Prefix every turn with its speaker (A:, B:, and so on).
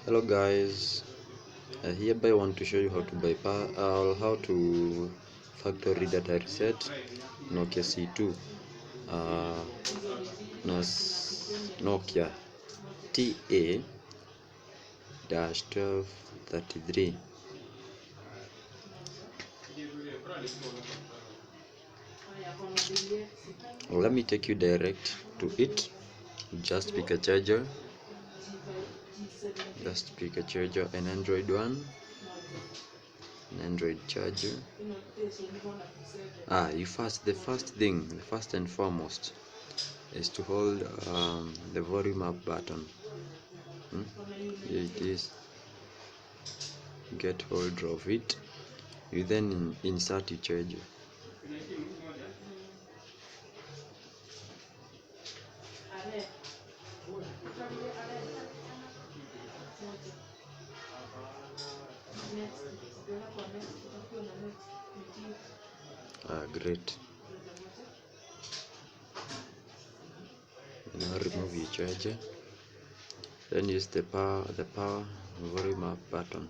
A: Hello guys, I hereby want to show you how to bypass how to factory data reset Nokia C2 uh, Nokia TA 1233. Let me take you direct to it. Just pick a charger, an Android one, an Android charger. The first and foremost is to hold the volume up button. Here it is. Get hold of it. You then insert your charger. Great. Now remove your charger. Then use the power volume up button.